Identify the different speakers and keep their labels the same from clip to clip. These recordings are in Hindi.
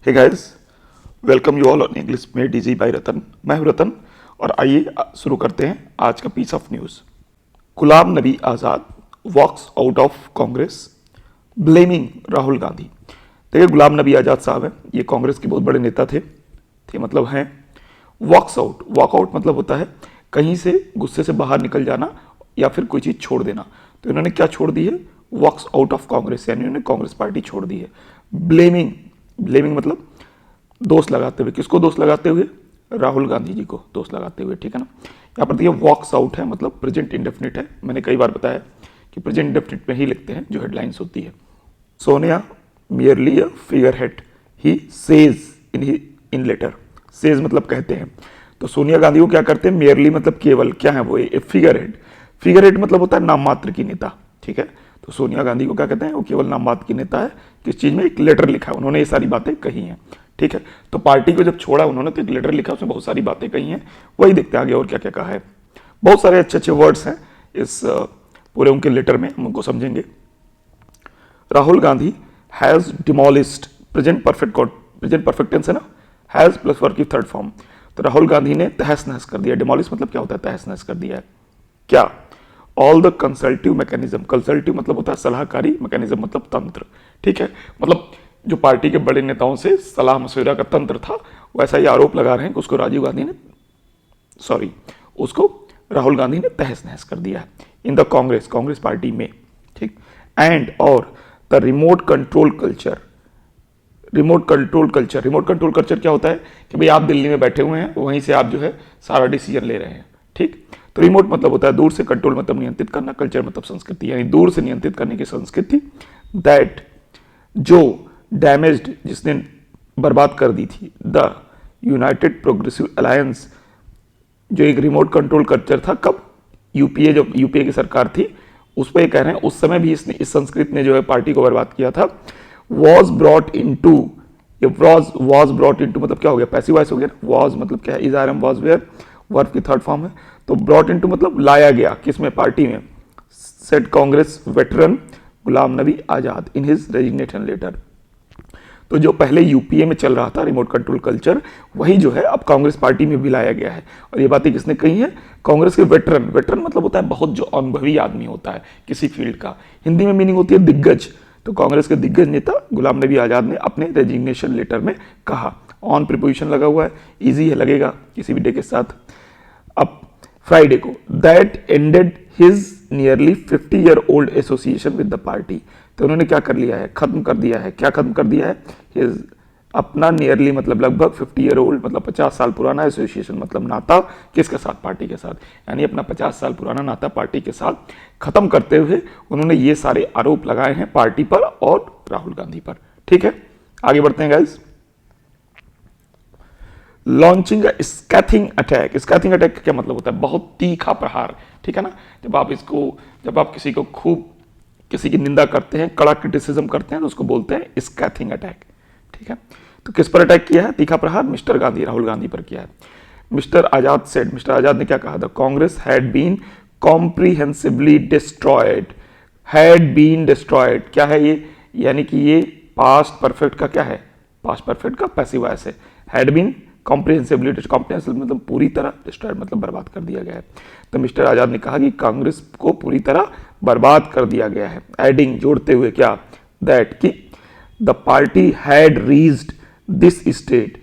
Speaker 1: Hey guys, welcome you all on English में डीजी बाय रतन। मैं हूं रतन और आइए शुरू करते हैं आज का piece of news. Ghulam Nabi Azad walks out of Congress blaming Rahul Gandhi. देखिए, गुलाम नबी आज़ाद साहब हैं, ये कांग्रेस के बहुत बड़े नेता थे मतलब हैं। वॉक्स आउट, वॉकआउट मतलब होता है कहीं से गुस्से से बाहर निकल जाना या फिर कोई चीज़ छोड़ देना। तो इन्होंने क्या छोड़ दी है? वॉक्स आउट ऑफ कांग्रेस, यानी उन्होंने कांग्रेस पार्टी छोड़ दी है। ब्लेमिंग, ब्लेमिंग मतलब दोष लगाते हुए। किसको दोष लगाते हुए? राहुल गांधी जी को दोष लगाते हुए, ठीक है ना। यहाँ पर देखिए वॉक्स आउट है मतलब प्रेजेंट इंडेफिनिट है। मैंने कई बार बताया कि प्रेजेंट इंडेफिनिट में ही लिखते हैं जो हेडलाइंस होती है। Sonia merely a figure head, he says in letter. Says मतलब कहते हैं, तो सोनिया गांधी को क्या करते हैं? मियरली मतलब केवल, क्या है वो? A figure head. Figure head मतलब होता है नाम मात्र की नेता, ठीक है। तो सोनिया गांधी को क्या कहते हैं? वो केवल नाम मात्र की नेता है। किस चीज में? एक लेटर लिखा है उन्होंने, ये सारी बातें कही हैं, ठीक है। तो पार्टी को जब छोड़ा उन्होंने तो एक लेटर लिखा, उसमें बहुत सारी बातें कही हैं, वही देखते हैं आगे और क्या क्या कहा है। बहुत सारे अच्छे अच्छे वर्ड्स हैं इस पूरे उनके लेटर में, हम उनको समझेंगे। Rahul Gandhi has demolished, present perfect tense है ना, हैज प्लस वर्ब की थर्ड फॉर्म। तो राहुल गांधी ने तहस नहस कर दिया। डिमोलिश मतलब क्या होता है? तहस नहस कर दिया है। क्या? All the consultative mechanism. Consultative मतलब होता है सलाहकारी, मैकेनिज्म मतलब तंत्र, ठीक है। मतलब जो पार्टी के बड़े नेताओं से सलाह मशविरा का तंत्र था, वैसा ही आरोप लगा रहे हैं कि उसको राहुल गांधी ने तहस नहस कर दिया है इन द कांग्रेस पार्टी में, ठीक। एंड और द रिमोट कंट्रोल कल्चर क्या होता है कि भाई आप दिल्ली में बैठे हुए हैं, वहीं से आप जो है सारा डिसीजन ले रहे हैं, ठीक। तो रिमोट मतलब होता है दूर से, कंट्रोल मतलब नियंत्रित करना, कल्चर मतलब संस्कृति, यानी दूर से नियंत्रित करने की संस्कृति। दैट जो डैमेज्ड, जिसने बर्बाद कर दी थी, द यूनाइटेड प्रोग्रेसिव अलायंस, जो एक रिमोट कंट्रोल कल्चर था। कब? यूपीए, जब यूपीए की सरकार थी उस पर कह रहे हैं, उस समय भी इसने, इस संस्कृत ने जो है पार्टी को बर्बाद किया था। वॉज ब्रॉट इनटू, ये वॉज ब्रॉट इनटू मतलब क्या हो गया? पैसिव वॉइस हो गया। वॉज मतलब क्या है? Is are am was were, verb की थर्ड फॉर्म है। तो ब्रॉट इनटू मतलब लाया गया, किसमें? पार्टी में। Said Congress veteran Ghulam Nabi Azad in his resignation letter. तो जो पहले यूपीए में चल रहा था रिमोट कंट्रोल कल्चर, वही जो है अब कांग्रेस पार्टी में भी लाया गया है। और ये बातें किसने कही है? कांग्रेस के वेटरन। वेटरन मतलब होता है बहुत जो अनुभवी आदमी होता है किसी फील्ड का। हिंदी में मीनिंग होती है दिग्गज। तो कांग्रेस के दिग्गज नेता गुलाम नबी आजाद ने अपने रेजिग्नेशन लेटर में कहा। ऑन प्रीपोजिशन लगा हुआ है, इजी है, लगेगा किसी भी डे के साथ। अब फ्राइडे को, that ended his nearly 50 year old association with the party. तो उन्होंने क्या कर लिया है? खत्म कर दिया है। क्या खत्म कर दिया है? हिज, अपना नियरली मतलब लगभग 50 ईयर ओल्ड मतलब 50 साल पुराना, एसोसिएशन मतलब नाता, किसके साथ? पार्टी के साथ। यानी अपना 50 साल पुराना नाता पार्टी के साथ खत्म करते हुए उन्होंने ये सारे आरोप लगाए हैं पार्टी पर और राहुल गांधी पर, ठीक है। आगे बढ़ते हैं guys. Launching scathing attack. Scathing attack का क्या मतलब होता है? बहुत तीखा प्रहार, ठीक है ना। जब आप किसी को खूब, किसी की निंदा करते हैं, कड़ा क्रिटिसिज्म करते हैं, तो उसको बोलते हैं स्कैथिंग अटैक, ठीक है। तो किस पर अटैक किया है? तीखा प्रहार मिस्टर गांधी, राहुल गांधी पर किया है। मिस्टर आजाद ने क्या कहा था? Congress had been comprehensively destroyed. Had been destroyed क्या है ये? यानी कि ये पास्ट परफेक्ट का क्या है? पास्ट परफेक्ट का पैसिव वॉइस है। हैड बीन कॉम्प्रिहेंसिवली, कॉम्प्रिहेंसिव मतलब पूरी तरह, डिस्ट्रॉयड मतलब बर्बाद कर दिया गया है। तो मिस्टर आजाद ने कहा कि कांग्रेस को पूरी तरह बर्बाद कर दिया गया है। एडिंग, जोड़ते हुए क्या? दैट कि the party had reached this state.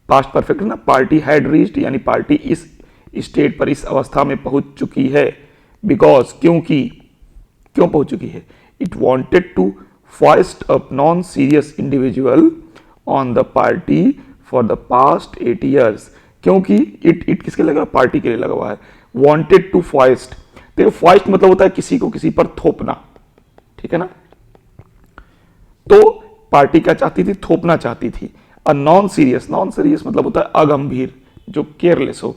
Speaker 1: Past perfect है ना, पार्टी हैड रीच्ड यानी पार्टी इस स्टेट पर, इस अवस्था में पहुंच चुकी है। बिकॉज, क्योंकि, क्यों पहुंच चुकी है? It wanted to foist a non serious individual on the party for the past 8 years. क्योंकि इट किसके लगा? पार्टी के लिए लगा हुआ है। वॉन्टेड टू फॉइस्ट, देखो फॉइस्ट मतलब होता है किसी को किसी पर थोपना, ठीक है ना। तो पार्टी क्या चाहती थी? थोपना चाहती थी। नॉन सीरियस मतलब होता है अगंभीर, जो केयरलेस हो।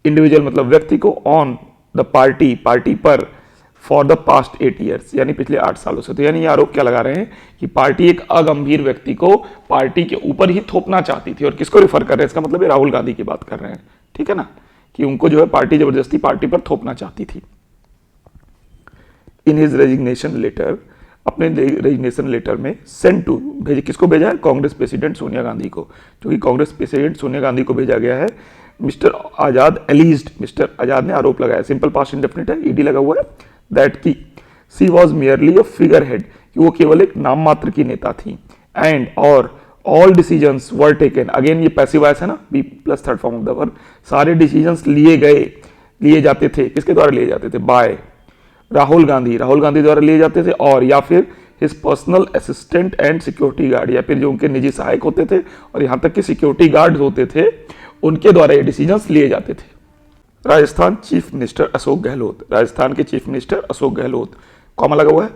Speaker 1: इंडिविजुअल मतलब व्यक्ति को, ऑन द पार्टी पर, फॉर द पास्ट 8 ईयर्स यानी पिछले 8 सालों से। तो यानी ये आरोप क्या लगा रहे हैं कि पार्टी एक अगंभीर व्यक्ति को पार्टी के ऊपर ही थोपना चाहती थी। और किसको रिफर कर रहे हैं? इसका मतलब ये राहुल गांधी की बात कर रहे हैं, ठीक है ना, कि उनको जो है पार्टी जबरदस्ती पार्टी पर थोपना चाहती थी। इन हिज रेजिग्नेशन लेटर अपने रेजिग्नेशन लेटर में सेंड टू भेजे, किसको भेजा है? कांग्रेस प्रेसिडेंट सोनिया गांधी को, जो कि कांग्रेस प्रेसिडेंट सोनिया गांधी को भेजा गया है। मिस्टर आजाद एलिज्ड, मिस्टर आजाद ने आरोप लगाया, सिंपल पास्ट इंडेफिनिट है, ईडी लगा हुआ है, दैट की सी was merely a figure head, कि वो केवल एक नाम मात्र की नेता थी, एंड और all decisions were taken, again ये पैसिव वॉइस है ना, B plus third form of the verb, सारे डिसीजंस लिए जाते थे, किसके द्वारा लिए जाते थे? बाय राहुल गांधी द्वारा लिए जाते थे, और या फिर his personal assistant and security guard, या फिर जो उनके निजी सहायक होते थे और यहां तक कि सिक्योरिटी गार्ड होते थे, उनके द्वारा ये डिसीजंस लिए जाते थे। राजस्थान चीफ मिनिस्टर अशोक गहलोत, राजस्थान के chief minister Ashok Gehlot, comma लगा हुआ है,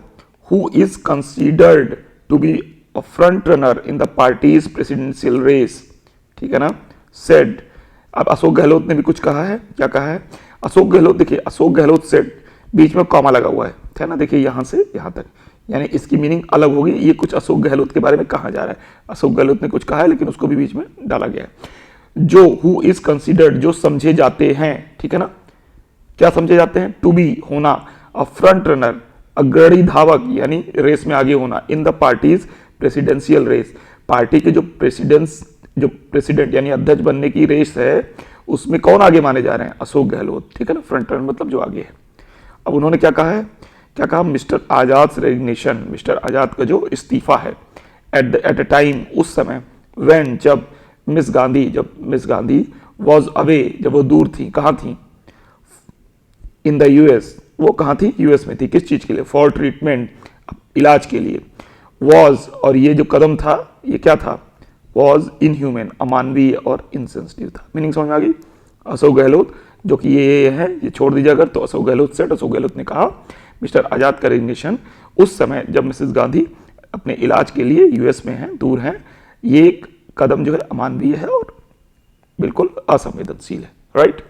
Speaker 1: who is considered to be a front runner in the party's presidential race, ठीक है ना, सेड। अब अशोक गहलोत ने भी कुछ कहा है, क्या कहा है? अशोक गहलोत, देखिए अशोक गहलोत सेड, बीच में कॉमा लगा हुआ है ना, देखिए यहां से यहां तक, यानी इसकी मीनिंग अलग होगी, ये कुछ अशोक गहलोत के बारे में कहा जा रहा है, अशोक गहलोत ने कुछ कहा है लेकिन उसको भी बीच में डाला गया है। जो हु इज कंसीडर्ड, जो समझे जाते हैं, ठीक है ना, क्या समझे जाते हैं? टू बी होना, अ फ्रंट रनर अग्रणी धावक, यानी रेस में आगे होना, in the party's presidential race, party के जो प्रेसिडेंट यानी अध्यक्ष बनने की रेस है, उसमें कौन आगे माने जा रहे हैं? अशोक गहलोत, ठीक है ना, फ्रंट रनर मतलब जो आगे है। अब उन्होंने क्या कहा है? क्या कहा? मिस्टर आजाद रेजिग्नेशन, मिस्टर आजाद का जो इस्तीफा है, एट अ टाइम, उस समय, व्हेन, जब मिस गांधी वॉज अवे, जब वो दूर थी, कहाँ थी? इन द यूएस, वो कहाँ थी? यूएस में थी, किस चीज के लिए? फॉर ट्रीटमेंट, इलाज के लिए। वॉज, और ये जो कदम था, ये क्या था? वॉज इनह्यूमन, अमानवीय और इनसेंसिटिव था। मीनिंग समझ में आ गई? अशोक गहलोत, जो कि ये है, ये छोड़ दीजिए अगर, तो अशोक गहलोत सेट, अशोक गहलोत ने कहा मिस्टर आजाद का रेजिग्नेशन उस समय जब मिसेस गांधी अपने इलाज के लिए यूएस में हैं, दूर हैं, ये एक कदम जो है अमानवीय है और बिल्कुल असंवेदनशील है, right.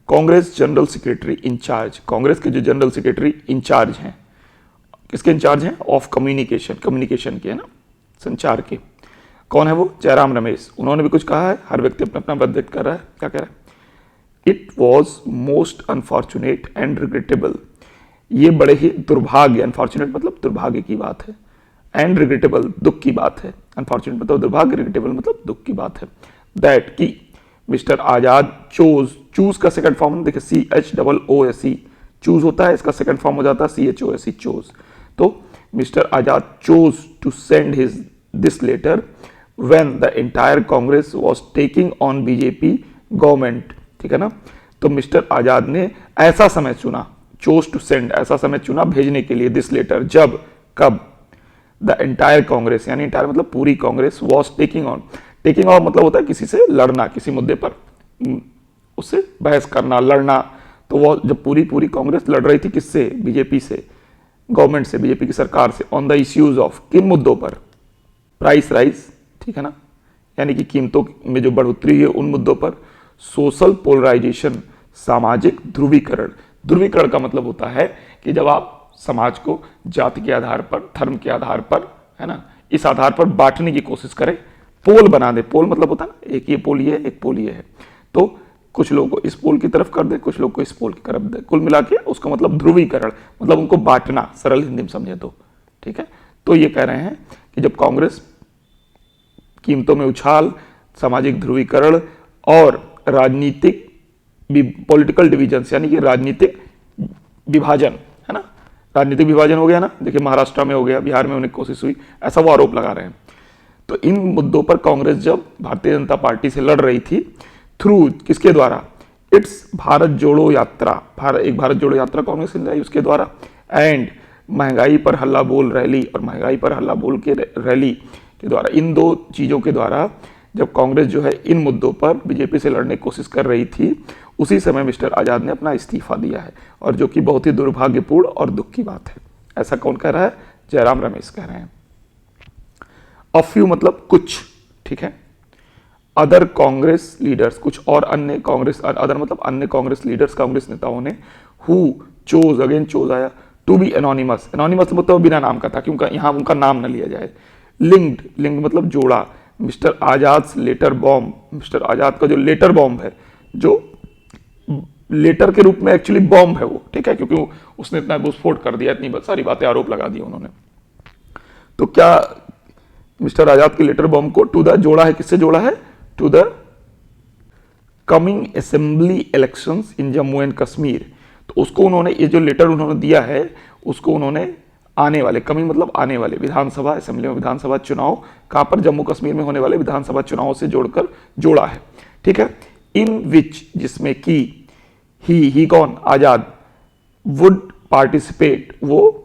Speaker 1: Congress general secretary incharge, Congress के जो जनरल सेक्रेटरी इंचार्ज हैं, किसके इंचार्ज हैं? ऑफ कम्युनिकेशन के, है ना, संचार के। कौन है वो? जयराम रमेश। उन्होंने भी कुछ कहा है, हर व्यक्ति अपना अपना मत व्यक्त कर रहा है, क्या कह रहा है? It was most unfortunate and regrettable, ये बड़े ही दुर्भाग्य, अनफॉर्चुनेट मतलब दुर्भाग्य की बात है, एंड रिग्रेटेबल दुख की बात है, अनफॉर्चुनेट मतलब दुर्भाग्य, रिग्रेटेबल मतलब दुख की बात है, दैट की मिस्टर आजाद चूज का सेकंड फॉर्म देखिए CHOOSE, चूज होता है, इसका सेकंड फॉर्म हो जाता है CHOSE, चोज। तो mister Azad chose to send his this letter when the entire Congress was taking on BJP government, ठीक है ना। तो मिस्टर आजाद ने ऐसा समय चुना, चोज टू सेंड, ऐसा समय चुना भेजने के लिए दिस लेटर, जब, कब? द एंटायर कांग्रेस, यानी एंटायर मतलब पूरी कांग्रेस, वाज टेकिंग ऑन मतलब होता है किसी से लड़ना, किसी मुद्दे पर उससे बहस करना, लड़ना। तो वो जब पूरी कांग्रेस लड़ रही थी, किससे? बीजेपी से, गवर्नमेंट से, बीजेपी की सरकार से, ऑन द इश्यूज ऑफ, किन मुद्दों पर? प्राइस राइज, ठीक है ना, यानी कि कीमतों में जो बढ़ोतरी है उन मुद्दों पर। सोशल पोलराइजेशन, सामाजिक ध्रुवीकरण का मतलब होता है कि जब आप समाज को जाति के आधार पर, धर्म के आधार पर, है ना, इस आधार पर बांटने की कोशिश करें, पोल बना दे। पोल मतलब होता है ना, एक ये पोल ये है, एक पोल ये है, तो कुछ लोगों को इस पोल की तरफ कर दे, कुछ लोग को इस पोल की तरफ दे, कुल मिला के उसका मतलब ध्रुवीकरण, मतलब उनको बांटना, सरल हिंदी में समझे तो, ठीक है। तो ये कह रहे हैं कि जब कांग्रेस कीमतों में उछाल, सामाजिक ध्रुवीकरण और राजनीतिक पॉलिटिकल डिवीजन, यानी कि राजनीतिक विभाजन, है ना, राजनीतिक विभाजन हो गया ना, देखिए महाराष्ट्र में हो गया, बिहार में होने की कोशिश हुई, ऐसा वो आरोप लगा रहे हैं। तो इन मुद्दों पर कांग्रेस जब भारतीय जनता पार्टी से लड़ रही थी, थ्रू किसके द्वारा? इट्स भारत जोड़ो यात्रा, एक भारत जोड़ो यात्रा कांग्रेस ने लाई उसके द्वारा, एंड महंगाई पर हल्ला बोल रैली, और महंगाई पर हल्ला बोल के रैली के द्वारा, इन दो चीजों के द्वारा जब कांग्रेस जो है इन मुद्दों पर बीजेपी से लड़ने की कोशिश कर रही थी, उसी समय मिस्टर आजाद ने अपना इस्तीफा दिया है, और जो कि बहुत ही दुर्भाग्यपूर्ण और दुख की बात है। ऐसा कौन कह रहा है? जयराम रमेश कह रहे हैं। अ फ्यू मतलब कुछ, ठीक है। अदर कांग्रेस लीडर्स, कुछ और अन्य कांग्रेस, अदर मतलब अन्य कांग्रेस लीडर्स, कांग्रेस नेताओं ने, हु चोज, अगेन चोज आया, टू बी एनोनिमस, एनोनिमस मतलब बिना नाम का था, क्योंकि यहां उनका नाम न लिया जाए। लिंक्ड मतलब जोड़ा, मिस्टर आजाद लेटर बॉम्ब, मिस्टर आजाद का जो लेटर बॉम्ब है, जो लेटर के रूप में एक्चुअली बॉम्ब है वो, ठीक है, क्योंकि उसने इतना विस्फोट कर दिया, इतनी सारी बातें आरोप लगा दी उन्होंने। तो क्या मिस्टर आजाद के लेटर बॉम्ब को टू द जोड़ा है, किससे जोड़ा है? To the coming assembly elections in Jammu and Kashmir. तो उसको उन्होंने, ये जो लेटर उन्होंने दिया है उसको उन्होंने आने वाले, कमिंग मतलब आने वाले विधानसभा, असेंबली में विधानसभा चुनाव, कहां पर? जम्मू कश्मीर में होने वाले विधानसभा चुनाव से जोड़कर जोड़ा है, ठीक है। इन विच, जिसमें कि ही कौन? आजाद, वुड पार्टिसिपेट, वो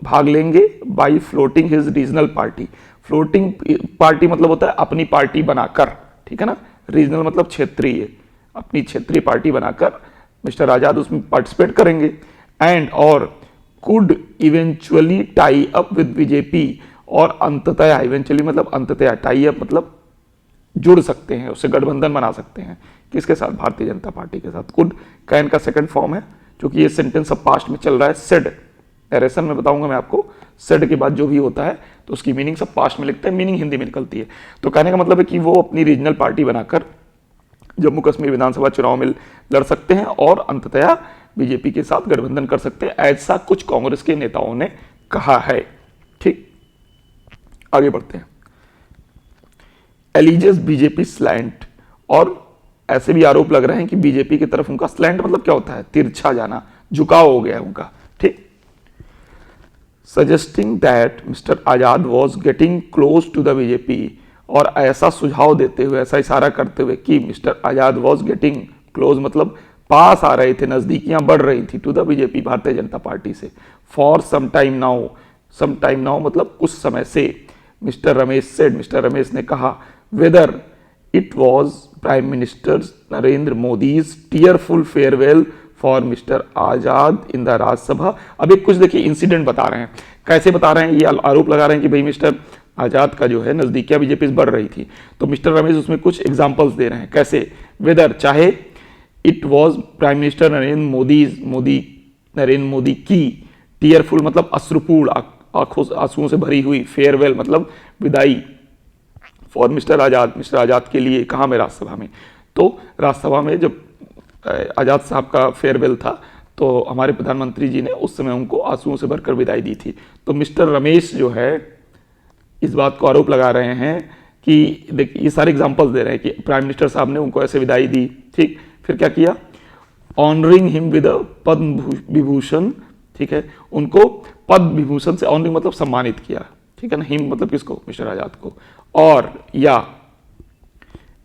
Speaker 1: भाग लेंगे, by floating his regional party. Floating party मतलब होता है अपनी पार्टी बनाकर, ठीक है ना। रीजनल मतलब क्षेत्रीय, अपनी क्षेत्रीय पार्टी बनाकर मिस्टर आजाद उसमें पार्टिसिपेट करेंगे। एंड और could eventually tie up with BJP, और अंततः, इवेंचुअली मतलब अंततः, टाई अप मतलब जुड़ सकते हैं, उससे गठबंधन बना सकते हैं। किसके साथ? भारतीय जनता पार्टी के साथ। कुड कैन का सेकंड फॉर्म है, क्योंकि ये सेंटेंस अब पास्ट में चल रहा है। सेड, एरेसन में बताऊंगा मैं आपको, सेड के बाद जो भी होता है तो उसकी मीनिंग सब पास्ट में लिखते हैं, मीनिंग हिंदी में निकलती है। तो कहने का मतलब है कि वो अपनी रीजनल पार्टी बनाकर जम्मू कश्मीर विधानसभा चुनाव में लड़ सकते हैं और अंततः बीजेपी के साथ गठबंधन कर सकते हैं, ऐसा कुछ कांग्रेस के नेताओं ने कहा है। ठीक, आगे बढ़ते हैं। एलिजेस बीजेपी स्लैंट, और ऐसे भी आरोप लग रहे हैं कि बीजेपी की तरफ उनका स्लैंट मतलब क्या होता है? तिरछा जाना, झुकाव हो गया है उनका। ठीक, suggesting that mister Azad was getting close to the BJP, और ऐसा सुझाव देते हुए, ऐसा इशारा करते हुए कि mister Azad was getting close मतलब पास आ रहे थे, नजदीकियां बढ़ रही थी, to the BJP, Bharatiya Janata party से। फॉर सम टाइम नाउ मतलब कुछ समय से। Mister Ramesh said, mister Ramesh ने कहा, whether it was prime minister Narendra Modi's tearful farewell for mister Azad in the Rajya Sabha. अब एक कुछ देखिए इंसिडेंट बता रहे हैं, कैसे बता रहे हैं, ये आरोप लगा रहे हैं कि भाई मिस्टर आजाद का जो है नजदीकियां बीजेपी से बढ़ रही थी। तो मिस्टर रमेश उसमें कुछ एग्जांपल्स दे रहे हैं, कैसे? वेदर, चाहे, it was prime minister Narendra Modi की, टीयरफुल मतलब अश्रुपूर्ण, आंसुओं से भरी हुई, फेयरवेल मतलब विदाई, फॉर मिस्टर आजाद के लिए, कहाँ में? राज्यसभा में। तो राज्यसभा में जब आजाद साहब का फेयरवेल था तो हमारे प्रधानमंत्री जी ने उस समय उनको आंसुओं से भरकर विदाई दी थी। तो मिस्टर रमेश जो है इस बात को आरोप लगा रहे हैं कि देखिए, ये सारे एग्जांपल्स दे रहे हैं कि प्राइम मिनिस्टर साहब ने उनको ऐसे विदाई दी। ठीक, फिर क्या किया? Honouring him with Padma Vibhushan, ठीक है, उनको पद्म विभूषण से ऑनरिंग मतलब सम्मानित किया, ठीक है ना। हिम मतलब किसको? मिस्टर आजाद को। और या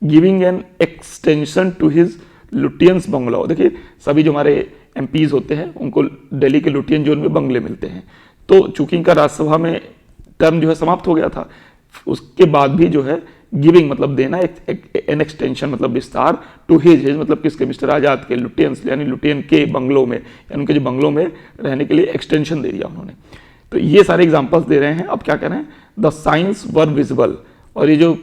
Speaker 1: giving an extension to his Lutyens bungalow. देखिए, सभी जो हमारे एमपीज होते हैं उनको दिल्ली के लुटियन जोन में बंगले मिलते हैं। तो चूंकि इनका राज्यसभा में टर्म जो है समाप्त हो गया था, उसके बाद भी जो है गिविंग मतलब देना, एन एक्सटेंशन मतलब विस्तार, टू हिज मतलब किसके? मिस्टर आजाद के लुटियंस यानी लुटियन के बंगलों में, यानी उनके जो बंगलों में रहने के लिए एक्सटेंशन दे दिया उन्होंने। तो ये सारे एग्जांपल्स दे रहे हैं। अब क्या कह रहे हैं? द साइंस वर विजिबल, और ये जो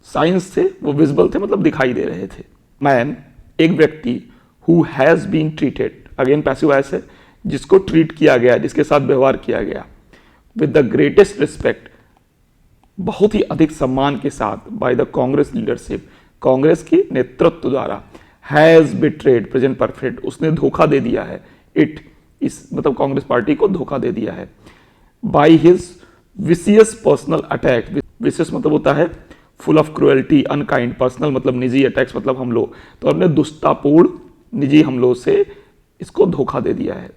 Speaker 1: साइंस थे वो विजिबल थे मतलब दिखाई दे रहे थे। मैन, एक व्यक्ति, who has been treated, again passive voice है, जिसको ट्रीट किया गया, जिसके साथ व्यवहार किया गया, विद द ग्रेटेस्ट रिस्पेक्ट, बहुत ही अधिक सम्मान के साथ, by the Congress leadership, Congress की नेतृत्व द्वारा, हैज बिट्रेड, प्रेजेंट परफेक्ट, उसने धोखा दे दिया है, इट, इस मतलब कांग्रेस पार्टी को धोखा दे दिया है, by his vicious personal attack, vicious मतलब होता है full of cruelty, unkind, personal मतलब निजी, अटैक्स मतलब हमलों, तो हमने दुष्टतापूर्ण निजी हमलों से इसको धोखा दे दिया है।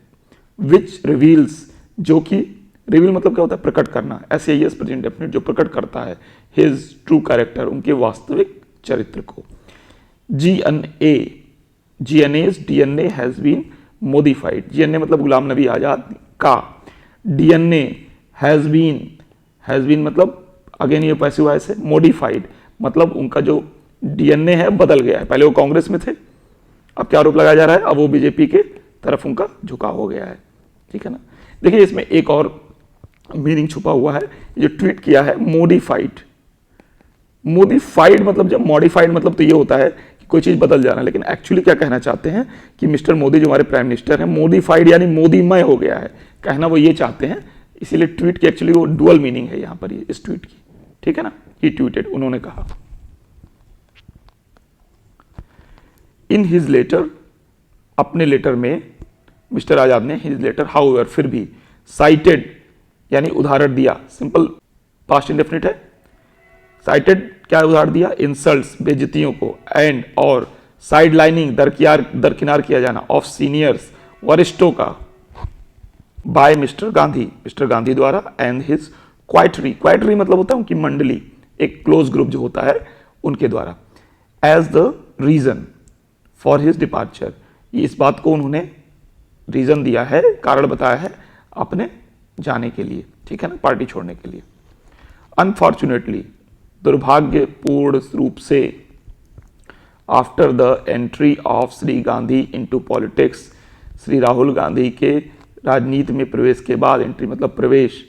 Speaker 1: विच रिवील्स, जो कि रिवील मतलब क्या होता है? प्रकट करना, SAES प्रेजेंट डेफिनेट, जो प्रकट करता है हिज ट्रू कैरेक्टर, उनके वास्तविक चरित्र को। DNA has been modified, DNA मतलब गुलाम नबी आजाद का, DNA हैज बीन मतलब अगेन ये पैसिव वॉइस है, मोडिफाइड मतलब उनका जो DNA है बदल गया है। पहले वो कांग्रेस में थे, अब क्या आरोप लगाया जा रहा है? अब वो बीजेपी के तरफ उनका झुकाव हो गया है, ठीक है ना। देखिए, इसमें एक और मीनिंग छुपा हुआ है, जो ट्वीट किया है, मोडिफाइड मतलब, जब मॉडिफाइड मतलब तो ये होता है कि कोई चीज बदल जाना, लेकिन एक्चुअली क्या कहना चाहते हैं कि मिस्टर मोदी जो हमारे प्राइम मिनिस्टर हैं, मोडिफाइड यानी मोदीमय हो गया है, कहना वो ये चाहते हैं। इसीलिए ट्वीट की एक्चुअली वो डुअल मीनिंग है यहां पर इस ट्वीट की, ठीक है ना। ही ट्वीटेड, उन्होंने कहा। इन हिज लेटर अपने लेटर में मिस्टर आजाद ने हिज लेटर हाउएवर फिर भी साइटेड यानी उदाहरण दिया, सिंपल पास्ट इंडेफिनिट है, साइटेड क्या उदाहरण दिया, इंसल्ट्स बेइज्जतियों को, एंड और साइड लाइनिंग दरकिनार किया जाना ऑफ सीनियर्स वरिष्ठों का बाय मिस्टर गांधी द्वारा एंड हिज क्वाइटरी मतलब होता है उनकी मंडली, एक क्लोज ग्रुप जो होता है उनके द्वारा, as the reason for his departure, इस बात को उन्होंने रीजन दिया है, कारण बताया है अपने जाने के लिए, ठीक है ना, पार्टी छोड़ने के लिए। अनफॉर्चुनेटली दुर्भाग्यपूर्ण रूप से after the entry of Shri Gandhi into politics, Shri Rahul Gandhi के राजनीति में प्रवेश के बाद, एंट्री मतलब प्रवेश,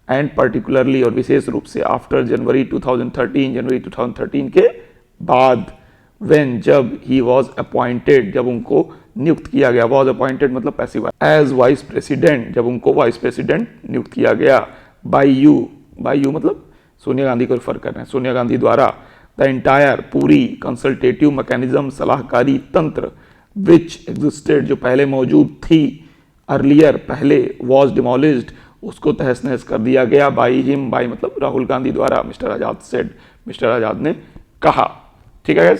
Speaker 1: एंड पर्टिकुलरली और विशेष रूप से आफ्टर जनवरी 2013 के बाद, व्हेन जब ही वॉज अपॉइंटेड जब उनको नियुक्त किया गया, वॉज अपॉइंटेड मतलब पैसिव, एज वाइस प्रेसिडेंट जब उनको वाइस प्रेसिडेंट नियुक्त किया गया, बाय यू मतलब सोनिया गांधी को रेफर कर रहे हैं, सोनिया गांधी द्वारा, द एंटायर पूरी कंसल्टेटिव मैकेनिज्म सलाहकारी तंत्र विच एग्जिस्टेड जो पहले मौजूद थी, अर्लियर पहले, वॉज डिमोलिज्ड उसको तहस नहस कर दिया गया, बाई हिम बाई मतलब राहुल गांधी द्वारा, मिस्टर आजाद सेड मिस्टर आजाद ने कहा। ठीक है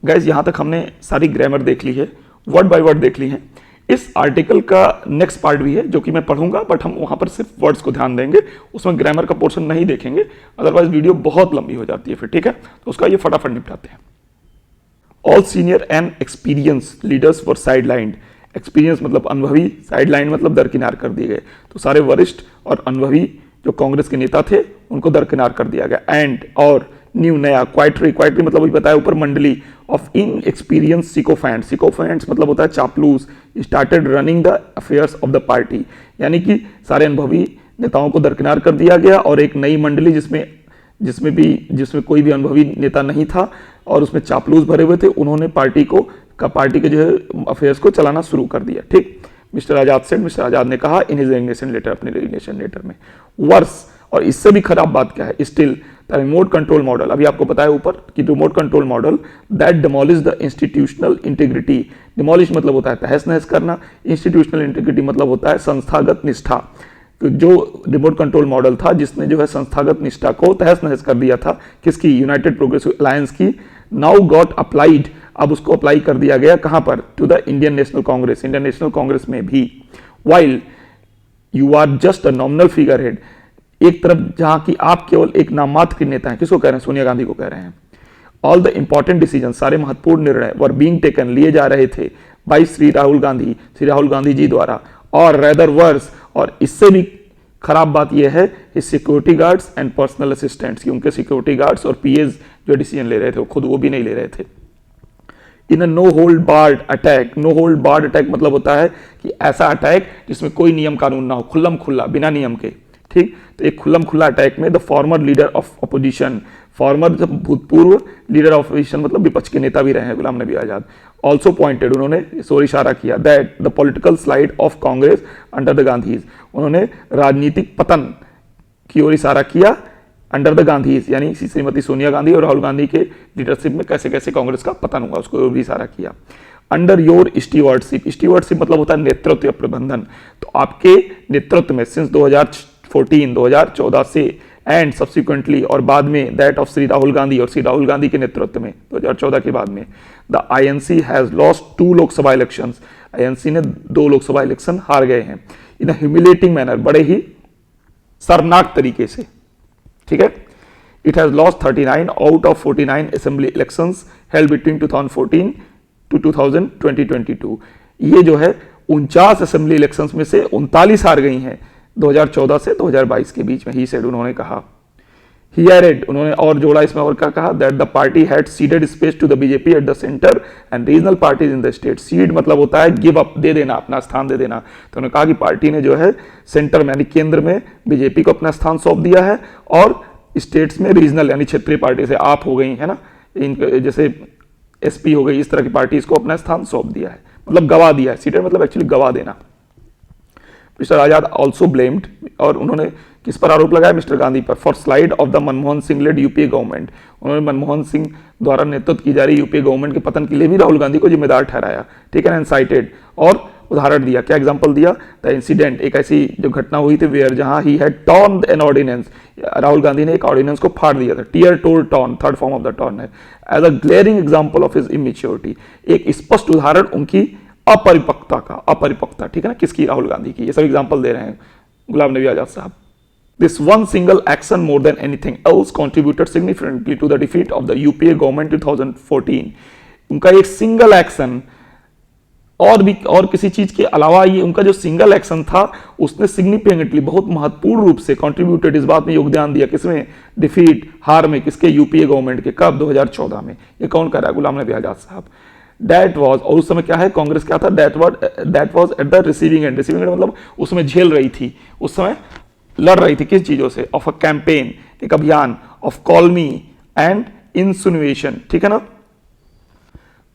Speaker 1: गैस यहां तक हमने सारी ग्रामर देख ली है, वर्ड बाय वर्ड देख ली है। इस आर्टिकल का नेक्स्ट पार्ट भी है जो कि मैं पढ़ूंगा, बट हम वहां पर सिर्फ वर्ड्स को ध्यान देंगे, उसमें ग्रामर का पोर्शन नहीं देखेंगे, अदरवाइज वीडियो बहुत लंबी हो जाती है फिर। ठीक है, तो उसका ये फटाफट निपटाते हैं। All senior and experience leaders were sidelined, experience मतलब अनुभवी, साइडलाइन मतलब दरकिनार कर दिए गए, तो सारे वरिष्ठ और अनुभवी जो कांग्रेस के नेता थे उनको दरकिनार कर दिया गया। एंड और न्यू नया, क्वाइटरी मतलब वही बताया ऊपर, मंडली ऑफ इन एक्सपीरियंस सिकोफेंट्स मतलब होता है चापलूस, started running the affairs of the party, यानी कि सारे अनुभवी नेताओं को दरकिनार कर दिया गया और एक नई मंडली जिसमें कोई भी अनुभवी नेता नहीं था और उसमें चापलूस भरे हुए थे, उन्होंने पार्टी के जो है अफेयर्स को चलाना शुरू कर दिया। ठीक, मिस्टर आजाद ने कहा इन हिज रेजिग्नेशन लेटर, अपने रेजिग्नेशन लेटर में। वर्स, और इससे भी खराब बात क्या है, still the remote control model, अभी आपको बताया ऊपर कि remote control model that demolish the institutional integrity, demolish मतलब होता है तहस नहस करना, इंस्टीट्यूशनल इंटीग्रिटी मतलब होता है संस्थागत निष्ठा, तो जो रिमोट कंट्रोल मॉडल था जिसने जो है संस्थागत निष्ठा को तहस नहस कर दिया था, किसकी, यूनाइटेड प्रोग्रेसिव अलायंस की, नाउ गॉट अप्लाइड, अब उसको अप्लाई कर दिया गया कहां पर, to the Indian National Congress में भी। While you are just a nominal figure head, एक तरफ जहां की आप केवल एक नाममात्र के नेता हैं, किसको कह रहे हैं, सोनिया गांधी को कह रहे हैं। ऑल द इंपॉर्टेंट डिसीजन, सारे महत्वपूर्ण निर्णय वर बीइंग टेकन, लिए जा रहे थे, बाय श्री राहुल गांधी जी द्वारा, और रेदर वर्स, और इससे भी खराब बात यह है कि security guards and personal assistants की, उनके सिक्योरिटी गार्ड्स और पीएस जो डिसीजन ले रहे थे खुद वो भी नहीं ले रहे थे। In a no hold barred attack मतलब होता है कि ऐसा अटैक जिसमें कोई नियम कानून ना हो, खुल्लम खुल्ला बिना नियम के। ठीक, तो एक खुल्लम खुल्ला अटैक में the former leader of opposition, farmer जब भूतपूर्व लीडर ऑफ अपोजिशन मतलब विपक्ष के नेता भी रहे हैं गुलाम नबी आजाद, ऑल्सो पॉइंटेड, उन्होंने इस ओर इशारा किया, that the political slide of Congress under the Gandhi's, उन्होंने राजनीतिक पतन की ओर इशारा किया अंडर द गांधीज, यानी श्रीमती सोनिया गांधी और राहुल गांधी के लीडरशिप में कैसे कैसे कांग्रेस का पतन हुआ उसको भी इशारा किया। अंडर योर स्टीवर्डशिप मतलब होता है नेतृत्व या प्रबंधन, तो आपके नेतृत्व में सिंस 2014 से एंड सब्सिक्वेंटली और बाद में दैट ऑफ श्री राहुल गांधी के नेतृत्व में 2014 के बाद में, the INC has lost 2 Lok Sabha elections, INC ने 2 लोकसभा इलेक्शन हार गए हैं, इन ह्यूमिलेटिंग मैनर, बड़े ही शर्मनाक तरीके से। ठीक है, it has lost 39 out of 49 assembly elections held between 2014 to 2022, ये जो है 49 असेंबली इलेक्शंस में से 39 हार गई हैं 2014 से 2022 के बीच में, ही सेड, उन्होंने कहा। ही एडेड, उन्होंने और जोड़ा इसमें और क्या कहा, that the party had ceded space to the BJP at the centre and regional parties in the state, cede मतलब होता है गिव अप, दे देना, अपना स्थान दे देना, तो उन्होंने कहा कि पार्टी ने जो है सेंटर में यानी केंद्र में बीजेपी को अपना स्थान सौंप दिया है और स्टेट्स में रीजनल यानी क्षेत्रीय पार्टी से आप हो गई है ना, जैसे एसपी हो गई, इस तरह की पार्टीज को अपना स्थान सौंप दिया है, मतलब गवा दिया है, सीटेड मतलब एक्चुअली गवा देना। मिस्टर आजाद ऑल्सो ब्लेम्ड, और उन्होंने किस पर आरोप लगाया? मिस्टर गांधी पर, for slide of the Manmohan Singh led UPA government. उन्होंने मनमोहन सिंह द्वारा नेतृत्व की जा रही यूपीए गवर्नमेंट के पतन के लिए भी राहुल गांधी को जिम्मेदार ठहराया, ठीक है ना, इनसाइटेड, और उदाहरण दिया। क्या एग्जांपल दिया? द इंसिडेंट, एक ऐसी जो घटना हुई थी वेयर, जहां he had torn an ordinance, Rahul Gandhi ने एक ऑर्डिनेंस को फाड़ दिया था, tear tore torn, third form of the torn है, as a glaring example of his immaturity, एक स्पष्ट उदाहरण उनकी अपरिपक्वता, ठीक है ना, किसकी? राहुल गांधी की। ये सब एग्जांपल दे रहे हैं गुलाम नबी आजाद साहब। This one single action more than anything else contributed significantly to the defeat of the UPA government 2014. उनका एक सिंगल एक्शन, और किसी चीज के अलावा ये उनका जो सिंगल एक्शन था उसने सिग्निफिकेंटली, बहुत महत्वपूर्ण रूप से कंट्रीब्यूटेड, इस बात में योगदान दिया, किसमें? डिफीट, हार में, किसके? यूपीए गवर्नमेंट के। कब? 2014 में। ये कौन कर रहा है? गुलाम नबी आजाद साहब। दैट वॉज, और उस समय क्या है, कांग्रेस क्या था? That was at the receiving end. Receiving end मतलब उसमें झेल रही थी, उस समय लड़ रही थी किस चीजों से? ऑफ अ कैंपेन, एक अभियान, ऑफ कॉल मी एंड इंसिनुएशन, ठीक है ना।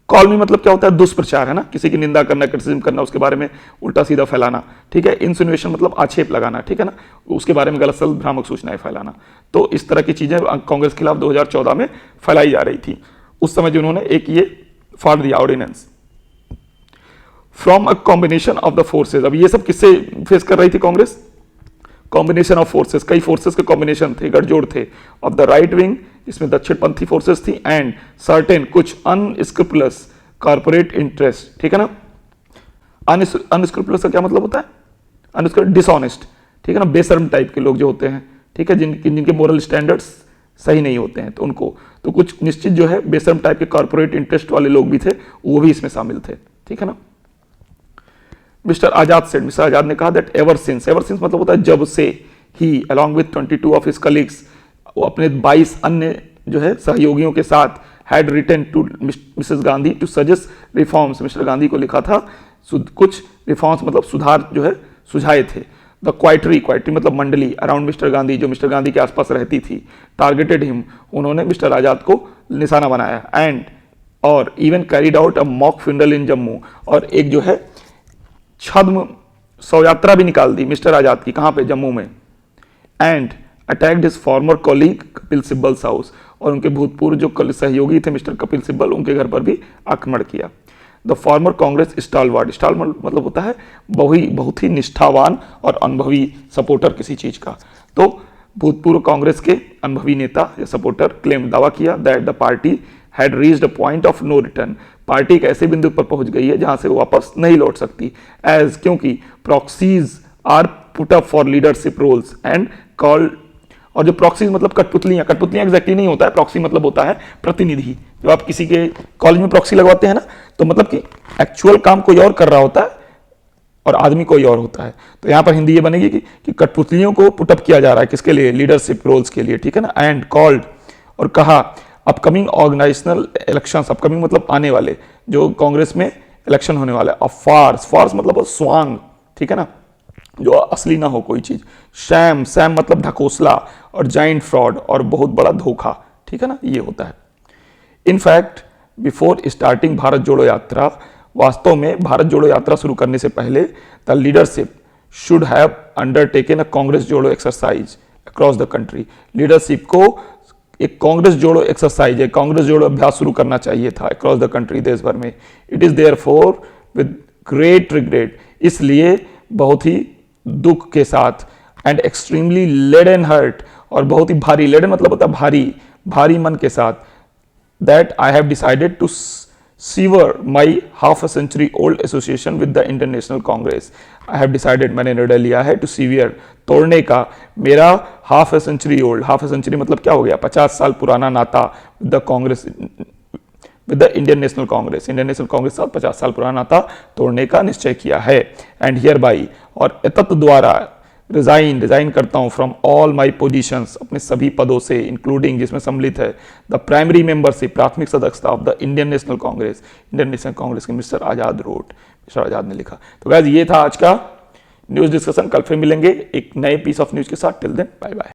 Speaker 1: कॉल मी मतलब क्या होता है? दुष्प्रचार, है ना, किसी की निंदा करना, क्रिटिसिज्म करना, उसके बारे में उल्टा सीधा फैलाना, ठीक है। इंसिनुएशन मतलब आक्षेप लगाना, ठीक है ना, उसके बारे में गलत सलत भ्रामक सूचनाएं फैलाना। तो इस तरह की चीजें कांग्रेस के खिलाफ 2014 में फैलाई जा रही थी। उस समय जो उन्होंने एक ये फाड़ दिया ordinance, from a combination of the forces. अब ये सब किससे फेस कर रही थी कांग्रेस? कॉम्बिनेशन ऑफ फोर्सेस, कई फोर्सेस के कॉम्बिनेशन थे, गठजोड़ थे, ऑफ द राइट विंग, जिसमें दक्षिणपंथी फोर्सेस थी, एंड सर्टेन, कुछ अनस्क्रूपुलस कॉर्पोरेट इंटरेस्ट, ठीक है ना। अनस्क्रूपुलस का क्या मतलब होता है? डिसऑनेस्ट, ठीक है ना, बेशर्म टाइप के लोग जो होते हैं, ठीक है, जिनके मोरल स्टैंडर्ड्स सही नहीं होते हैं, तो उनको, तो कुछ निश्चित जो है बेशर्म टाइप के कॉर्पोरेट इंटरेस्ट वाले लोग भी थे, वो भी इसमें शामिल थे, ठीक है ना। मिस्टर आजाद ने कहा दैट एवर सिंस मतलब होता है जब से, he along with 22 of his colleagues, वो अपने 22 अन्य जो है सहयोगियों के साथ, had written to Mrs Gandhi to suggest reforms, Mr Gandhi को लिखा था कुछ रिफॉर्म्स मतलब सुधार जो है सुझाए थे। द क्वाइटरी मतलब मंडली अराउंड मिस्टर गांधी, जो मिस्टर गांधी के आसपास रहती थी, टारगेटेड हिम, उन्होंने मिस्टर आजाद को निशाना बनाया, एंड और even carried out a mock funeral in Jammu, और एक जो है छद्म शव यात्रा भी निकाल दी मिस्टर आजाद की, कहां पे? जम्मू में। And attacked his farmer colleague Kapil Sibal house, और उनके भूतपूर्व जो सहयोगी थे मिस्टर कपिल सिब्बल, उनके घर पर भी आक्रमण किया। द फॉर्मर कांग्रेस स्टालवार्ड मतलब होता है बहुत ही निष्ठावान और अनुभवी सपोर्टर किसी चीज का। तो भूतपूर्व कांग्रेस के अनुभवी नेता या सपोर्टर क्लेम, दावा किया that the party had reached a point of no return, party एक ऐसे बिंदु पर पहुंच गई है जहां से वो वापस नहीं लौट सकती, एज क्योंकि proxies are put up for leadership roles and called, और जो प्रॉक्सीज मतलब कठपुतलियां एग्जैक्टली नहीं होता है, प्रॉक्सी मतलब होता है प्रतिनिधि। जब आप किसी के कॉलेज में प्रॉक्सी लगवाते हैं ना, तो मतलब कि एक्चुअल काम कोई और कर रहा होता है और आदमी कोई और होता है। तो यहां पर हिंदी ये बनेगी कि कठपुतलियों को पुटअप किया जा रहा है, किसके लिए? लीडरशिप रोल्स के लिए, ठीक है ना। एंड कॉल्ड, और कहा अपकमिंग ऑर्गेनाइजेशनल इलेक्शंस, अपकमिंग मतलब आने वाले, जो कांग्रेस में इलेक्शन होने वाला है, ऑफ फार्स मतलब स्वांग, ठीक है ना, जो असली ना हो कोई चीज, सैम मतलब ढकोसला, और जाइंट फ्रॉड, और बहुत बड़ा धोखा, ठीक है ना, ये होता है। इनफैक्ट बिफोर स्टार्टिंग भारत जोड़ो यात्रा, वास्तव में भारत जोड़ो यात्रा शुरू करने से पहले the leadership should have undertaken a Congress Jodo exercise across the country, leadership को एक कांग्रेस जोड़ो एक्सरसाइज है, कांग्रेस जोड़ो अभ्यास शुरू करना चाहिए था अक्रॉस द कंट्री, देश भर में। It is therefore with great regret, इसलिए बहुत ही दुख के साथ, एंड एक्सट्रीमली लेडन हर्ट, और बहुत ही भारी, लेडन मतलब होता है भारी मन के साथ, that I have decided to sever my half a century old association with the Indian National Congress. I have decided, मैंने निर्णय लिया है, टू सीवियर, तोड़ने का मेरा half a century old, half a century मतलब क्या हो गया? 50 साल पुराना नाता with the Congress, with the Indian National Congress, Indian National Congress साथ 50 साल पुराना नाता तोड़ने का निश्चय किया है। एंड हियर बाई, और एतत् द्वारा, रिजाइन करता हूं फ्रॉम ऑल माई पोजिशंस, अपने सभी पदों से, इंक्लूडिंग जिसमें सम्मिलित है द प्राइमरी मेंबरशिप, प्राथमिक सदस्यता of the Indian National Congress, Indian National Congress के मिस्टर आजाद रोड, मिस्टर आजाद ने लिखा। तो गाइस ये था आज का न्यूज डिस्कशन, कल फिर मिलेंगे एक नए पीस ऑफ न्यूज के साथ। Till then bye bye.